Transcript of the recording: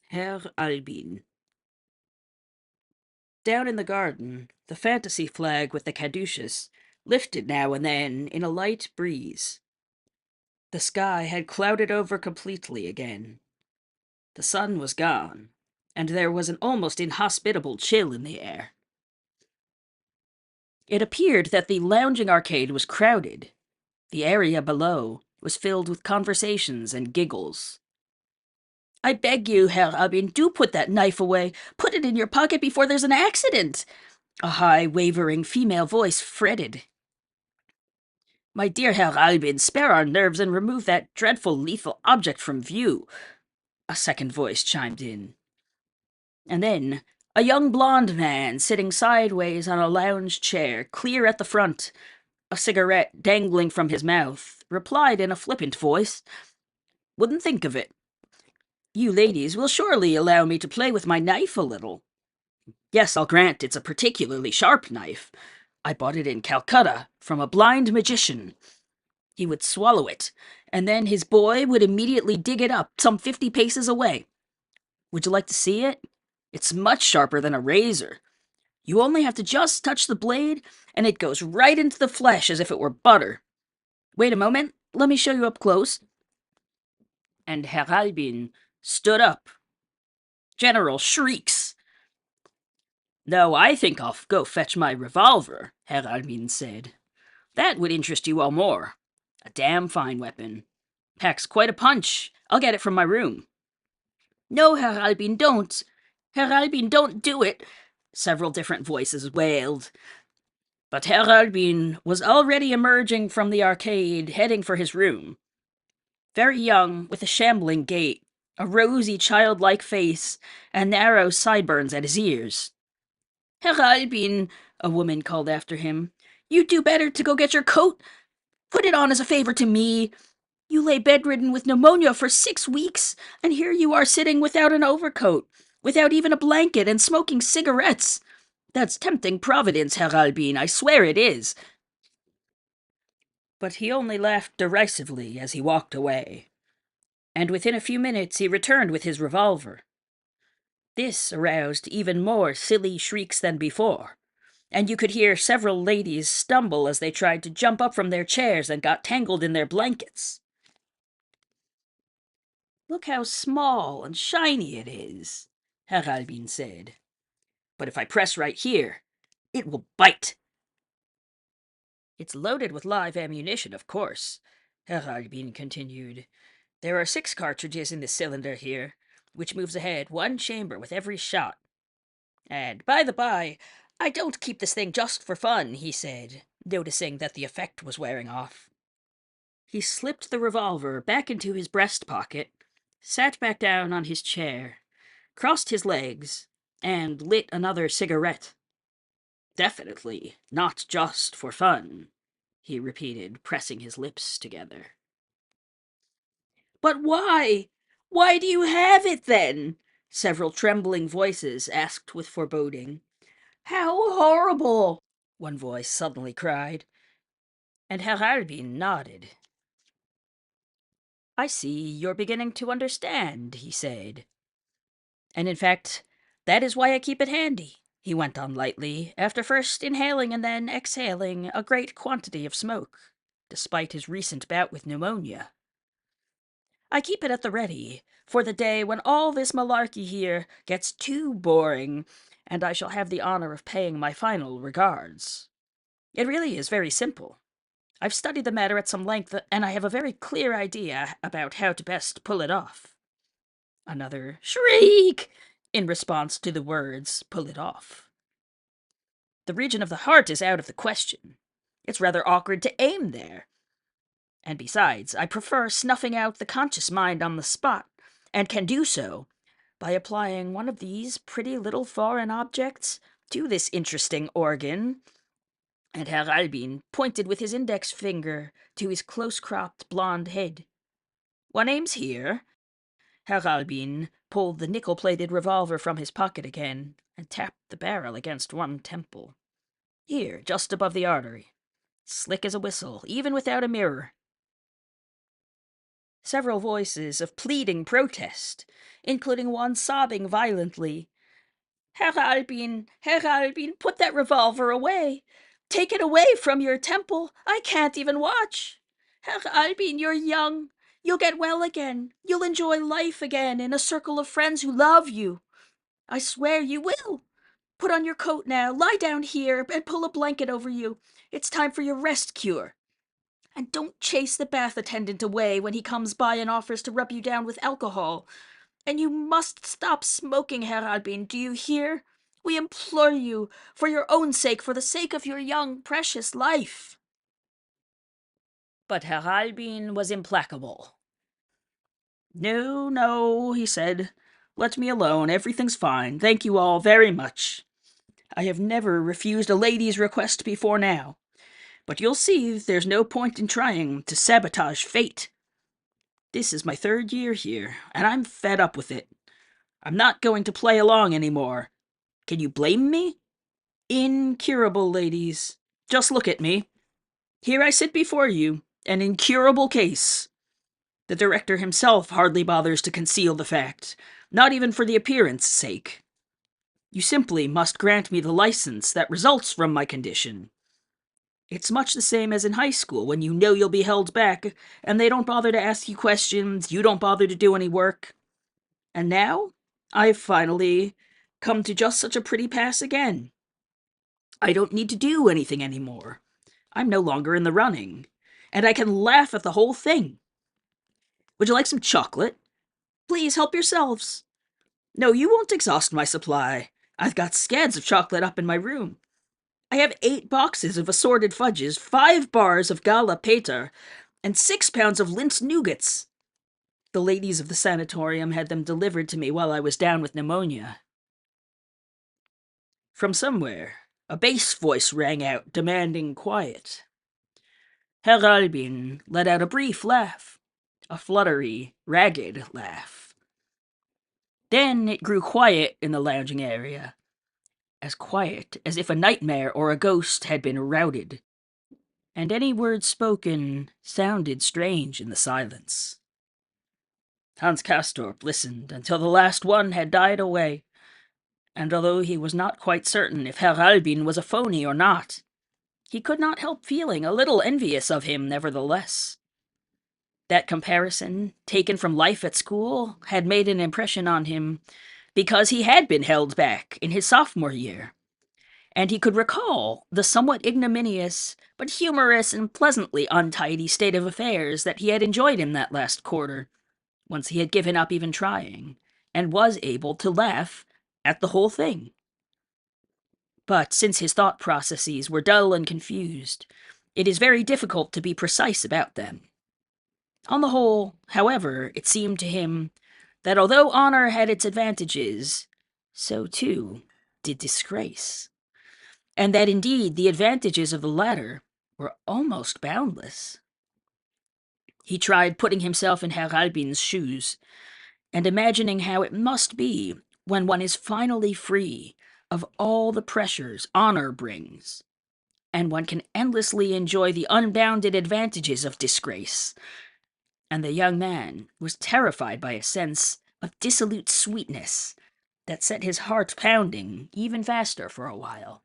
Herr Albin. Down in the garden, the fantasy flag with the caduceus lifted now and then in a light breeze. The sky had clouded over completely again. The sun was gone, and there was an almost inhospitable chill in the air. It appeared that the lounging arcade was crowded. The area below was filled with conversations and giggles. "I beg you, Herr Albin, do put that knife away. Put it in your pocket before there's an accident," a high, wavering female voice fretted. "My dear Herr Albin, spare our nerves and remove that dreadful lethal object from view," a second voice chimed in. And then a young blond man sitting sideways on a lounge chair, clear at the front, a cigarette dangling from his mouth, replied in a flippant voice, "Wouldn't think of it. You ladies will surely allow me to play with my knife a little. Yes, I'll grant it's a particularly sharp knife. I bought it in Calcutta from a blind magician. He would swallow it, and then his boy would immediately dig it up some 50 paces away. Would you like to see it? It's much sharper than a razor. You only have to just touch the blade, and it goes right into the flesh as if it were butter. Wait a moment, let me show you up close." And Herr Albin stood up. General shrieks. "No, I think I'll go fetch my revolver," Herr Albin said. "That would interest you all more. A damn fine weapon. Packs quite a punch. I'll get it from my room." "No, Herr Albin, don't. Herr Albin, don't do it," several different voices wailed. But Herr Albin was already emerging from the arcade, heading for his room. Very young, with a shambling gait, a rosy childlike face, and narrow sideburns at his ears. "Herr Albin," a woman called after him, "you'd do better to go get your coat. Put it on as a favor to me. You lay bedridden with pneumonia for 6 weeks, and here you are sitting without an overcoat, without even a blanket, and smoking cigarettes. That's tempting Providence, Herr Albin, I swear it is." But he only laughed derisively as he walked away, and within a few minutes he returned with his revolver. This aroused even more silly shrieks than before, and you could hear several ladies stumble as they tried to jump up from their chairs and got tangled in their blankets. "Look how small and shiny it is," Herr Albin said. "But if I press right here, it will bite." "It's loaded with live ammunition, of course," Herr Albin continued. "There are 6 cartridges in the cylinder here, which moves ahead 1 chamber with every shot. And, by the by, I don't keep this thing just for fun," he said, noticing that the effect was wearing off. He slipped the revolver back into his breast pocket, sat back down on his chair, crossed his legs, and lit another cigarette. "Definitely not just for fun," he repeated, pressing his lips together. "But why? Why do you have it, then?" several trembling voices asked with foreboding. "How horrible!" one voice suddenly cried, and Herr Albin nodded. "I see you're beginning to understand," he said. "And in fact, that is why I keep it handy," he went on lightly, after first inhaling and then exhaling a great quantity of smoke, despite his recent bout with pneumonia. "I keep it at the ready, for the day when all this malarkey here gets too boring, and I shall have the honor of paying my final regards. It really is very simple. I've studied the matter at some length, and I have a very clear idea about how to best pull it off." Another shriek in response to the words, "pull it off." "The region of the heart is out of the question. It's rather awkward to aim there. And besides, I prefer snuffing out the conscious mind on the spot, and can do so by applying one of these pretty little foreign objects to this interesting organ." And Herr Albin pointed with his index finger to his close-cropped blonde head. "One aims here." Herr Albin pulled the nickel-plated revolver from his pocket again and tapped the barrel against one temple. "Here, just above the artery. Slick as a whistle, even without a mirror." Several voices of pleading protest, including one sobbing violently. Herr Albin, put that revolver away. Take it away from your temple. I can't even watch. Herr Albin, you're young. You'll get well again. You'll enjoy life again in a circle of friends who love you. I swear you will. Put on your coat now. Lie down here and pull a blanket over you. It's time for your rest cure. And don't chase the bath attendant away when he comes by and offers to rub you down with alcohol. And you must stop smoking, Herr Albin, do you hear? We implore you, for your own sake, for the sake of your young, precious life. But Herr Albin was implacable. No, no, he said. Let me alone. Everything's fine. Thank you all very much. I have never refused a lady's request before now. But you'll see there's no point in trying to sabotage fate. This is my 3rd year here, and I'm fed up with it. I'm not going to play along anymore. Can you blame me? Incurable, ladies. Just look at me. Here I sit before you, an incurable case. The director himself hardly bothers to conceal the fact, not even for the appearance's sake. You simply must grant me the license that results from my condition. It's much the same as in high school, when you know you'll be held back, and they don't bother to ask you questions, you don't bother to do any work. And now, I've finally come to just such a pretty pass again. I don't need to do anything anymore. I'm no longer in the running, and I can laugh at the whole thing. Would you like some chocolate? Please help yourselves. No, you won't exhaust my supply. I've got scads of chocolate up in my room. I have 8 boxes of assorted fudges, 5 bars of gala peter, and 6 pounds of Lindt nougats. The ladies of the sanatorium had them delivered to me while I was down with pneumonia. From somewhere, a bass voice rang out, demanding quiet. Herr Albin let out a brief laugh, a fluttery, ragged laugh. Then it grew quiet in the lounging area, as quiet as if a nightmare or a ghost had been routed, and any words spoken sounded strange in the silence. Hans Castorp listened until the last one had died away, and although he was not quite certain if Herr Albin was a phony or not, he could not help feeling a little envious of him nevertheless. That comparison, taken from life at school, had made an impression on him because he had been held back in his sophomore year, and he could recall the somewhat ignominious, but humorous and pleasantly untidy state of affairs that he had enjoyed in that last quarter, once he had given up even trying, and was able to laugh at the whole thing. But since his thought processes were dull and confused, it is very difficult to be precise about them. On the whole, however, it seemed to him that although honor had its advantages, so too did disgrace, and that indeed the advantages of the latter were almost boundless. He tried putting himself in Herr Albin's shoes, and imagining how it must be when one is finally free of all the pressures honor brings, and one can endlessly enjoy the unbounded advantages of disgrace. And the young man was terrified by a sense of dissolute sweetness that set his heart pounding even faster for a while.